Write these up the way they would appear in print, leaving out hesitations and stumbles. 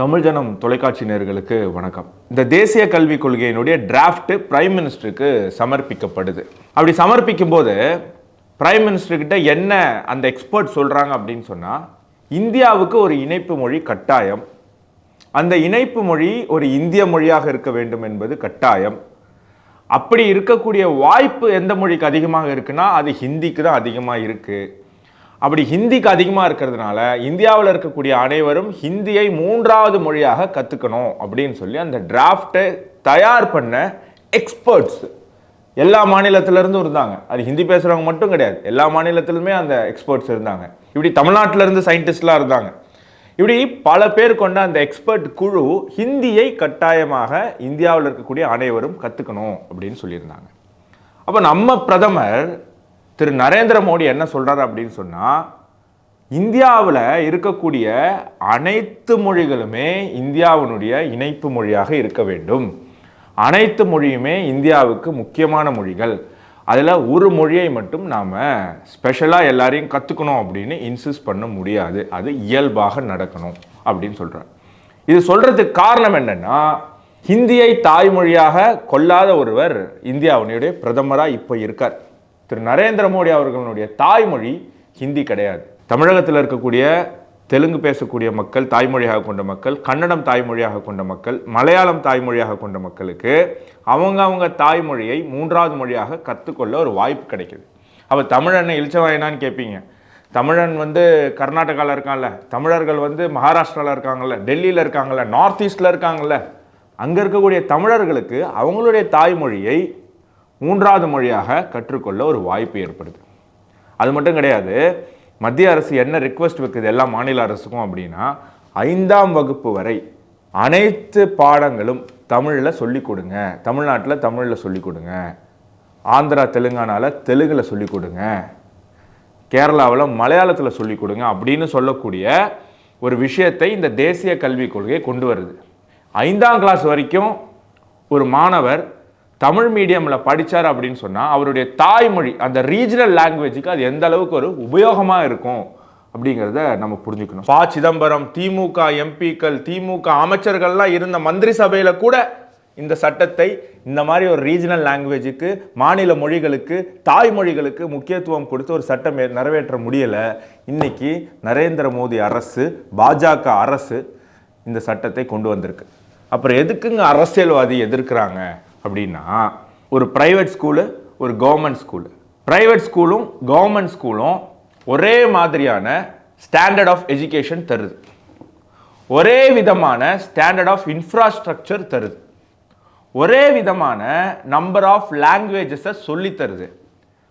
தமிழ் ஜனம் தொலைக்காட்சி நேயர்களுக்கு வணக்கம். இந்த தேசிய கல்விக் கொள்கையினுடைய டிராஃப்ட் பிரைம் மினிஸ்டருக்கு சமர்ப்பிக்கப்படுது. அப்படி சமர்ப்பிக்கும் போது பிரைம் மினிஸ்டர் கிட்ட என்ன அந்த எக்ஸ்பர்ட் சொல்றாங்க அப்படின்னு சொன்னா, இந்தியாவுக்கு ஒரு இணைப்பு மொழி கட்டாயம், அந்த இணைப்பு மொழி ஒரு இந்திய மொழியாக இருக்க வேண்டும் என்பது கட்டாயம். அப்படி இருக்கக்கூடிய வாய்ப்பு எந்த மொழிக்கு அதிகமாக இருக்குன்னா அது ஹிந்திக்கு தான் அதிகமாக இருக்கு. அப்படி ஹிந்திக்கு அதிகமாக இருக்கிறதுனால இந்தியாவில் இருக்கக்கூடிய அனைவரும் ஹிந்தியை 3வது மொழியாக கற்றுக்கணும் அப்படின்னு சொல்லி அந்த டிராஃப்டை தயார் பண்ண எக்ஸ்பர்ட்ஸ் எல்லா மாநிலத்திலிருந்தும் இருந்தாங்க. அது ஹிந்தி பேசுகிறவங்க மட்டும் கிடையாது, எல்லா மாநிலத்திலுமே அந்த எக்ஸ்பர்ட்ஸ் இருந்தாங்க. இப்படி தமிழ்நாட்டிலிருந்து சயின்டிஸ்ட்லாம் இருந்தாங்க. இப்படி பல பேர் கொண்ட அந்த எக்ஸ்பர்ட் குழு ஹிந்தியை கட்டாயமாக இந்தியாவில் இருக்கக்கூடிய அனைவரும் கற்றுக்கணும் அப்படின்னு சொல்லியிருந்தாங்க. அப்போ நம்ம பிரதமர் திரு நரேந்திர மோடி என்ன சொல்றாரு அப்படின்னு சொன்னா, இந்தியாவில் இருக்கக்கூடிய அனைத்து மொழிகளுமே இந்தியாவினுடைய இணைப்பு மொழியாக இருக்க வேண்டும். அனைத்து மொழியுமே இந்தியாவுக்கு முக்கியமான மொழிகள். அதில் ஒரு மொழியை மட்டும் நாம் ஸ்பெஷலாக எல்லாரையும் கற்றுக்கணும் அப்படின்னு இன்சிஸ்ட் பண்ண முடியாது. அது இயல்பாக நடக்கணும் அப்படின்னு சொல்கிறார். இது சொல்கிறதுக்கு காரணம் என்னென்னா, ஹிந்தியை தாய்மொழியாக கொள்ளாத ஒருவர் இந்தியாவினுடைய பிரதமராக இப்போ இருக்கார். திரு நரேந்திர மோடி அவர்களுடைய தாய்மொழி ஹிந்தி கிடையாது. தமிழகத்தில் இருக்கக்கூடிய தெலுங்கு பேசக்கூடிய மக்கள், தாய்மொழியாக கொண்ட மக்கள், கன்னடம் தாய்மொழியாக கொண்ட மக்கள், மலையாளம் தாய்மொழியாக கொண்ட மக்களுக்கு அவங்க தாய்மொழியை 3வது மொழியாக கற்றுக்கொள்ள ஒரு வாய்ப்பு கிடைக்குது. அப்போ தமிழன் இழிச்சவாயனான்னு கேட்பீங்க. தமிழன் கர்நாடகாவில் இருக்காங்கல்ல, தமிழர்கள் மகாராஷ்டிராவில் இருக்காங்கல்ல, டெல்லியில் இருக்காங்கல்ல, நார்த் ஈஸ்டில் இருக்காங்கல்ல, அங்கே இருக்கக்கூடிய தமிழர்களுக்கு அவங்களுடைய தாய்மொழியை 3வது மொழியாக கற்றுக்கொள்ள ஒரு வாய்ப்பு ஏற்படுது. அது மட்டும் கிடையாது, மத்திய அரசு என்ன ரிக்வெஸ்ட் வைக்குது எல்லா மாநில அரசுக்கும் அப்படின்னா, 5ஆம் வகுப்பு வரை அனைத்து பாடங்களும் தமிழில் சொல்லிக் கொடுங்க. தமிழ்நாட்டில் தமிழில் சொல்லிக் கொடுங்க, ஆந்திரா தெலுங்கானாவில் தெலுங்கில் சொல்லிக் கொடுங்க, கேரளாவில் மலையாளத்தில் சொல்லிக் கொடுங்க அப்படின்னு சொல்லக்கூடிய ஒரு விஷயத்தை இந்த தேசிய கல்விக் கொள்கையை கொண்டு வருது. 5ஆம் கிளாஸ் வரைக்கும் ஒரு மாணவர் தமிழ் மீடியமில் படித்தார் அப்படின்னு சொன்னால் அவருடைய தாய்மொழி அந்த ரீஜனல் லாங்குவேஜுக்கு அது எந்த அளவுக்கு ஒரு உபயோகமாக இருக்கும் அப்படிங்கிறத நம்ம புரிஞ்சுக்கணும். ப. சிதம்பரம், திமுக எம்பிக்கள், திமுக அமைச்சர்கள்லாம் இருந்த மந்திரி சபையில் கூட இந்த சட்டத்தை இந்த மாதிரி ஒரு ரீஜனல் லாங்குவேஜுக்கு, மாநில மொழிகளுக்கு, தாய்மொழிகளுக்கு முக்கியத்துவம் கொடுத்து ஒரு சட்டம் நிறைவேற்ற முடியலை. இன்னைக்கு நரேந்திர மோடி அரசு, பாஜக அரசு இந்த சட்டத்தை கொண்டு வந்திருக்கு. அப்புறம் எதுக்குங்க அரசியல்வாதி எதிர்க்கிறாங்க அப்படின்னா, ஒரு பிரைவேட் ஸ்கூலு, ஒரு கவர்மெண்ட் ஸ்கூலு, பிரைவேட் ஸ்கூலும் கவர்மெண்ட் ஸ்கூலும் ஒரே மாதிரியான ஸ்டாண்டர்ட் ஆஃப் எஜுகேஷன் தருது, ஒரே விதமான ஸ்டாண்டர்ட் ஆஃப் இன்ஃப்ராஸ்ட்ரக்சர் தருது, ஒரே விதமான நம்பர் ஆஃப் லாங்குவேஜஸை சொல்லி தருது.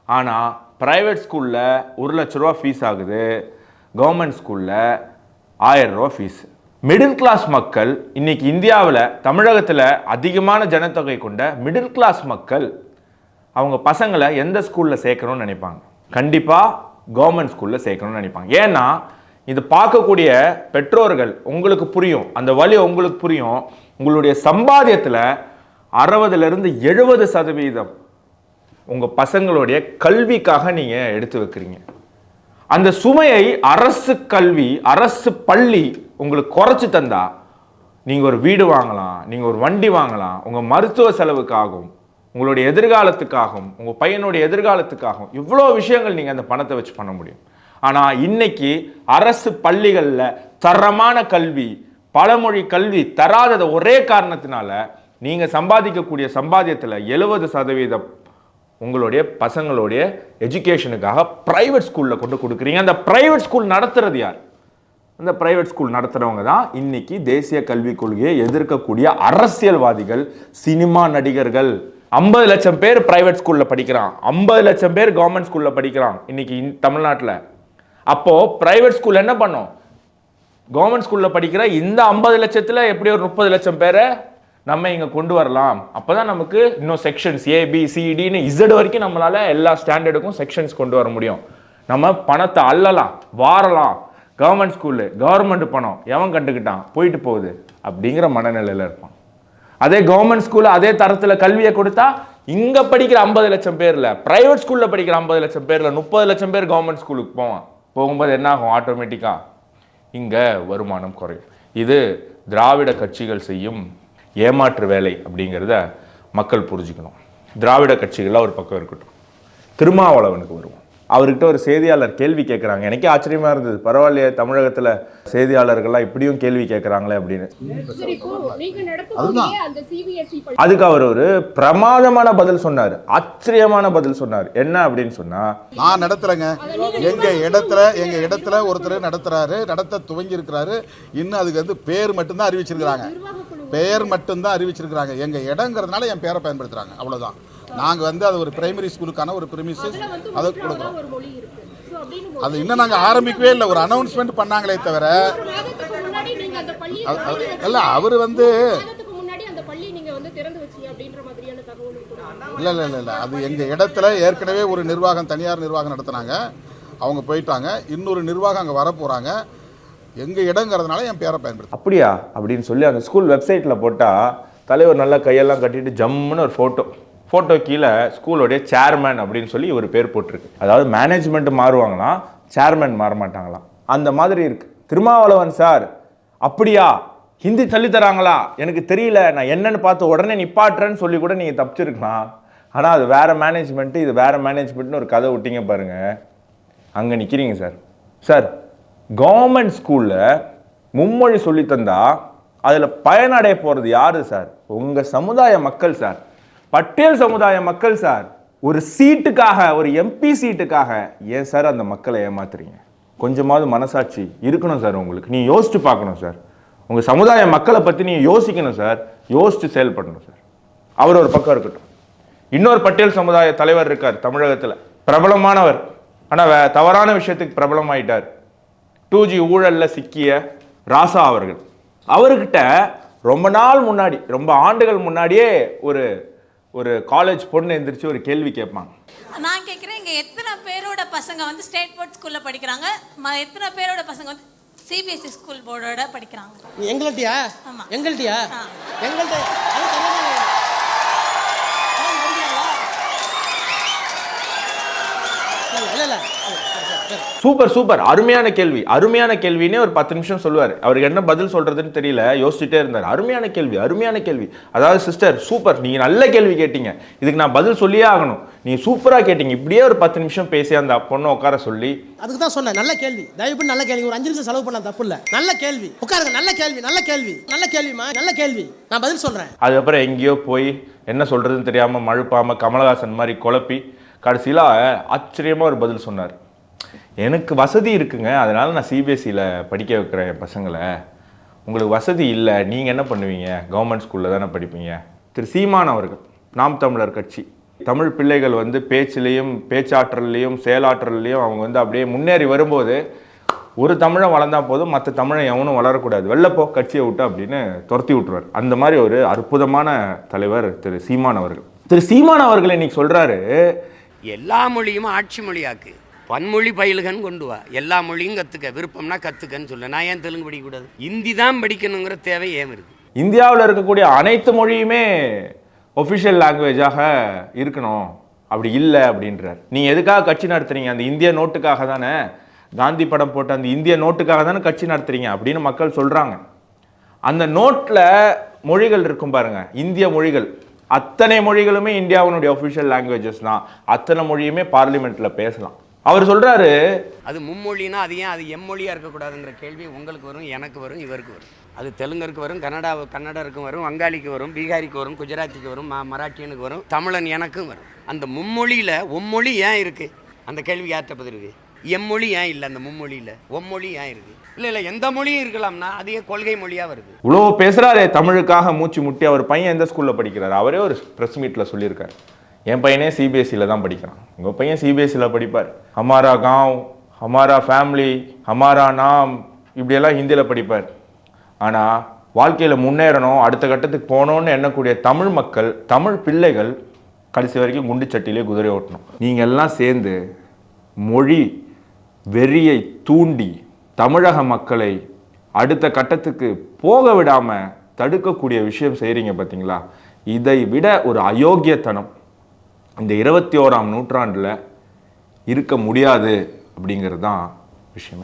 ஆனால் பிரைவேட் ஸ்கூலில் 1 லட்ச ரூபா ஃபீஸ் ஆகுது, கவர்மெண்ட் ஸ்கூலில் 1000 ரூபா ஃபீஸ். மிடில் கிளாஸ் மக்கள் இன்னைக்கு இந்தியாவில், தமிழகத்தில் அதிகமான ஜனத்தொகை கொண்ட மிடில் கிளாஸ் மக்கள் அவங்க பசங்களை எந்த ஸ்கூலில் சேர்க்கணும்னு நினைப்பாங்க? கண்டிப்பாக கவர்மெண்ட் ஸ்கூலில் சேர்க்கணும்னு நினைப்பாங்க. ஏன்னா இது பார்க்கக்கூடிய பெற்றோர்கள், உங்களுக்கு புரியும், அந்த வழி உங்களுக்கு புரியும். உங்களுடைய சம்பாத்தியத்தில் 60லிருந்து 70% உங்கள் பசங்களுடைய கல்விக்காக நீங்கள் எடுத்து வைக்கிறீங்க. அந்த சுமையை அரசு கல்வி, அரசு பள்ளி உங்களுக்கு குறைச்சி தந்தா நீங்கள் ஒரு வீடு வாங்கலாம், நீங்கள் ஒரு வண்டி வாங்கலாம், உங்கள் மருத்துவ செலவுக்காகும், உங்களுடைய எதிர்காலத்துக்காகவும், உங்கள் பையனுடைய எதிர்காலத்துக்காகவும் இவ்வளோ விஷயங்கள் நீங்கள் அந்த பணத்தை வச்சு பண்ண முடியும். ஆனால் இன்னைக்கு அரசு பள்ளிகளில் தரமான கல்வி, பலமொழி கல்வி தராதத ஒரே காரணத்தினால நீங்கள் சம்பாதிக்கக்கூடிய சம்பாத்தியத்தில் 70% உங்களுடைய பசங்களுடைய எஜுகேஷனுக்காக பிரைவேட் ஸ்கூலில் கொண்டு கொடுக்குறீங்க. அந்த பிரைவேட் ஸ்கூல் நடத்துறது யார்? அந்த பிரைவேட் ஸ்கூல் நடத்துகிறவங்க தான் இன்னைக்கு தேசிய கல்விக் கொள்கையை எதிர்க்கக்கூடிய அரசியல்வாதிகள், சினிமா நடிகர்கள். 50 லட்சம் பேர் பிரைவேட் ஸ்கூலில் படிக்கிறான், 50 லட்சம் பேர் கவர்மெண்ட் ஸ்கூலில் படிக்கிறான் இன்னைக்கு தமிழ்நாட்டில். அப்போது பிரைவேட் ஸ்கூல் என்ன பண்ணும்? கவர்மெண்ட் ஸ்கூலில் படிக்கிற இந்த 50 லட்சத்தில் எப்படி ஒரு 30 லட்சம் பேரை நம்ம இங்கே கொண்டு வரலாம். அப்போ தான் நமக்கு இன்னும் செக்ஷன்ஸ் ABCDன்னு Z வரைக்கும் நம்மளால் எல்லா ஸ்டாண்டர்டுக்கும் செக்ஷன்ஸ் கொண்டு வர முடியும். நம்ம பணத்தை அள்ளலாம், வாரலாம். கவர்மெண்ட் ஸ்கூலு, கவர்மெண்ட் பணம் எவன் கண்டுக்கிட்டான், போயிட்டு போகுது அப்படிங்கிற மனநிலையில் இருப்பான். அதே கவர்மெண்ட் ஸ்கூலில் அதே தரத்தில் கல்வியை கொடுத்தா இங்கே படிக்கிற 50 லட்சம் பேரில், பிரைவேட் ஸ்கூலில் படிக்கிற 50 லட்சம் பேரில் 30 லட்சம் பேர் கவர்மெண்ட் ஸ்கூலுக்கு போவான். போகும்போது என்ன ஆகும்? ஆட்டோமேட்டிக்காக இங்கே வருமானம் குறையும். இது திராவிட கட்சிகள் செய்யும் ஏமாற்று வேலை அப்படிங்கிறத மக்கள் புரிஞ்சுக்கணும். திராவிட கட்சிகள்லாம் ஒரு பக்கம் இருக்கட்டும், திருமாவளவனுக்கு வருவோம். அவர்கிட்ட ஒரு செய்தியாளர் கேள்வி கேட்குறாங்க. எனக்கே ஆச்சரியமா இருந்தது, பரவாயில்லையே தமிழகத்தில் செய்தியாளர்கள்லாம் இப்படியும் கேள்வி கேட்குறாங்களே அப்படின்னு. அதுக்கு அவர் ஒரு பிரமாதமான பதில் சொன்னார், ஆச்சரியமான பதில் சொன்னார். என்ன அப்படின்னு சொன்னா, நான் நடத்துறேங்க, எங்க இடத்துல ஒருத்தர் நடத்துறாரு, நடத்த துவங்கி இருக்கிறாரு. இன்னும் அதுக்கு வந்து பேர் மட்டும்தான் அறிவிச்சிருக்கிறாங்க, எங்க இடங்கிறதுனால என் பேரை பயன்படுத்துறாங்க, அவ்வளவுதான். நாங்க வந்து அது ஒரு பிரைமரி ஸ்கூலுக்கான ஒரு பிரிமிசஸ் அதை கொடுக்குறோம். அது இன்னும் நாங்க ஆரம்பிக்கவே இல்லை, ஒரு அனௌன்ஸ்மெண்ட் பண்ணாங்களே தவிர இல்ல. அவர் வந்து இல்ல அது எங்க இடத்துல ஏற்கனவே ஒரு நிர்வாகம், தனியார் நிர்வாகம் நடத்தினாங்க, அவங்க போயிட்டாங்க. இன்னொரு நிர்வாகம் அங்க வர போறாங்க. எங்க இடங்கிறதுனால என் பேரை பயன்படுத்து. அப்படியா அப்படின்னு சொல்லி அந்த ஸ்கூல் வெப்சைட்ல போட்டா தலைவர் நல்லா கையெல்லாம் கட்டிட்டு ஜம்முன்னு ஒரு ஃபோட்டோ கீழே ஸ்கூலோடைய சேர்மேன் அப்படின்னு சொல்லி ஒரு பேர் போட்டிருக்கு. அதாவது மேனேஜ்மெண்ட் மாறுவாங்களாம், சேர்மேன் மாற மாட்டாங்களாம். அந்த மாதிரி இருக்கு. திருமாவளவன் சார் அப்படியா, ஹிந்தி சொல்லி தராங்களா எனக்கு தெரியல, நான் என்னன்னு பார்த்து உடனே நிப்பாட்டுறேன்னு சொல்லி கூட நீங்கள் தப்பிச்சிருக்கலாம். ஆனால் அது வேற மேனேஜ்மெண்ட்டு, இது வேற மேனேஜ்மெண்ட்னு ஒரு கதை விட்டீங்க பாருங்க, அங்கே நிற்கிறீங்க சார். சார், கவர்மெண்ட் ஸ்கூலில் மும்மொழி சொல்லி தந்தா அதில் பயனடைய போகிறது யாரு சார்? உங்கள் சமுதாய மக்கள் சார், பட்டியல் சமுதாய மக்கள் சார். ஒரு சீட்டுக்காக, ஒரு எம்பி சீட்டுக்காக ஏன் சார் அந்த மக்களை ஏமாத்துறீங்க? கொஞ்சமாவது மனசாட்சி இருக்கணும் சார் உங்களுக்கு. நீ யோசிச்சு பார்க்கணும் சார், உங்க சமுதாய மக்களை பத்தி நீ யோசிக்கணும் சார், யோசிச்சு செயல்படணும் சார். அவர் ஒரு பக்கம் இருக்கட்டும், இன்னொரு பட்டியல் சமுதாய தலைவர் இருக்கார் தமிழகத்துல, பிரபலமானவர். ஆனா தவறான விஷயத்துக்கு பிரபலமாயிட்டார். 2G ஊழல்ல சிக்கிய ராசா அவர்கள். அவர்கிட்ட ரொம்ப நாள் முன்னாடி, ரொம்ப ஆண்டுகள் முன்னாடியே ஒரு காலேஜ் பொண்ணு எந்திரிச்சு ஒரு கேள்வி கேட்பாங்க. நான் கேட்குறேன், இங்கே எத்தனை பேரோட பசங்க வந்து ஸ்டேட் போர்ட் ஸ்கூலில் படிக்கிறாங்க, எத்தனை பேரோட பசங்க வந்து சிபிஎஸ்சி ஸ்கூல் போர்டோட படிக்கிறாங்க? எங்கள்கிட்டயா? ஆமாம், எங்கள்கிட்டயா? எங்கள்கிட்ட இல்லை. சூப்பர், அருமையான கேள்வினே ஒரு 10 நிமிஷம் சொல்லுவார். அவருக்கு என்ன பதில் சொல்றதுன்னு தெரியல, யோசிச்சுட்டே இருந்தார். அருமையான கேள்வி. அதாவது சிஸ்டர் சூப்பர், நீங்க நல்ல கேள்வி கேட்டீங்க, இதுக்கு நான் பதில் சொல்லியே ஆகணும், நீங்க சூப்பரா கேட்டீங்க. இப்படியே ஒரு 10 நிமிஷம் பேசி அந்த பொண்ணை உட்கார சொல்லி, அதுக்கு தான் சொன்னேன் நல்ல கேள்வி, தயவுபடி நல்ல கேள்வி, ஒரு 5 நிமிஷம் செலவு பண்ணலாம், தப்பு இல்லை. நல்ல கேள்வி, உட்காருங்க. நல்ல கேள்விமா, நல்ல கேள்வி, நான் பதில் சொல்றேன். அதுக்கப்புறம் எங்கேயோ போய் என்ன சொல்றதுன்னு தெரியாம மழுப்பாம கமலஹாசன் மாதிரி குழப்பி கடைசியில ஆச்சரியமா ஒரு பதில் சொன்னார். எனக்கு வசதி இருக்குங்க, அதனால நான் சிபிஎஸ்சியில் படிக்க வைக்கிறேன் என் பசங்களை. உங்களுக்கு வசதி இல்லை, நீங்கள் என்ன பண்ணுவீங்க? கவர்மெண்ட் ஸ்கூலில் தானே படிப்பீங்க. திரு சீமான் அவர்கள், நாம் தமிழர் கட்சி, தமிழ் பிள்ளைகள் வந்து பேச்சிலையும் பேச்சாற்றல்லையும் செயலாற்றல்லையும் அவங்க வந்து அப்படியே முன்னேறி வரும்போது, ஒரு தமிழன் வளர்ந்தா போதும், மற்ற தமிழன் எவனும் வளரக்கூடாது, வெள்ளப்போ கட்சியை விட்டு அப்படின்னு துரத்தி விட்டுருவார். அந்த மாதிரி ஒரு அற்புதமான தலைவர் திரு சீமான் அவர்கள். திரு சீமான் அவர்கள் இன்னைக்கு சொல்றாரு, எல்லா மொழியும் ஆட்சி மொழியாக்கு, பன்மொழி பயிலுகன்னு கொண்டு வா, எல்லா மொழியும் கற்றுக்க, விருப்பம்னா கற்றுக்கன்னு சொல்ல. நான் ஏன் தெலுங்கு படிக்கக்கூடாது? ஹிந்தி தான் படிக்கணுங்கிற தேவை ஏன் இருக்குது? இந்தியாவில் இருக்கக்கூடிய அனைத்து மொழியுமே ஒஃபிஷியல் லாங்குவேஜாக இருக்கணும், அப்படி இல்லை அப்படின்றார். நீங்கள் எதுக்காக கட்சி நடத்துறீங்க? அந்த இந்திய நோட்டுக்காக தானே, காந்தி படம் போட்ட அந்த இந்திய நோட்டுக்காக தானே கட்சி நடத்துறீங்க அப்படின்னு மக்கள் சொல்கிறாங்க. அந்த நோட்டில் மொழிகள் இருக்கும் பாருங்க, இந்திய மொழிகள், அத்தனை மொழிகளுமே இந்தியாவுடைய ஒஃபிஷியல் லாங்குவேஜஸ் தான். அத்தனை மொழியுமே பார்லிமெண்ட்டில் பேசலாம். அவர் சொல்றாரு, அது மும்மொழினா அது ஏன் அது எம்மொழியா இருக்கக்கூடாதுங்கிற கேள்வி உங்களுக்கு வரும், எனக்கு வரும், இவருக்கு வரும். அது தெலுங்கருக்கு வரும், கன்னடருக்கும் வரும், வங்காளிக்கு வரும், பீகாரிக்கு வரும், குஜராத்திக்கு வரும், மராட்டியனுக்கு வரும், தமிழன் எனக்கும் வரும். அந்த மும்மொழியில் ஒம்மொழி ஏன் இருக்கு? அந்த கேள்வி யார்கிட்ட பதில் இருக்கு? எம்மொழி ஏன் இல்லை? அந்த மும்மொழியில் ஒம்மொழி ஏன் இருக்கு? இல்லை எந்த மொழியும் இருக்கலாம்னா அது ஏன் கொள்கை மொழியாக வருது? இவ்வளோ பேசுறாரு தமிழுக்காக மூச்சு முட்டி. அவர் பையன் எந்த ஸ்கூலில் படிக்கிறார்? அவரே ஒரு ப்ரெஸ் மீட்டில் சொல்லியிருக்காரு, என் பையனே சிபிஎஸ்சியில் தான் படிக்கிறான். உங்கள் பையன் சிபிஎஸ்சியில் படிப்பார். ஹமாரா காவ், ஹமாரா ஃபேமிலி, ஹமாரா நாம், இப்படியெல்லாம் ஹிந்தியில் படிப்பார். ஆனால் வாழ்க்கையில் முன்னேறணும், அடுத்த கட்டத்துக்கு போகணுன்னு எண்ணக்கூடிய தமிழ் மக்கள், தமிழ் பிள்ளைகள் கடைசி வரைக்கும் குண்டு சட்டிலே குதிரை ஓட்டணும். நீங்கள் எல்லாம் சேர்ந்து மொழி வெறியை தூண்டி தமிழக மக்களை அடுத்த கட்டத்துக்கு போக விடாமல் தடுக்கக்கூடிய விஷயம் செய்கிறீங்க பார்த்தீங்களா? இதை விட ஒரு அயோக்கியத்தனம் இந்த 21ஆம் நூற்றாண்டில் இருக்க முடியாது அப்படிங்கிறது தான் விஷயம்.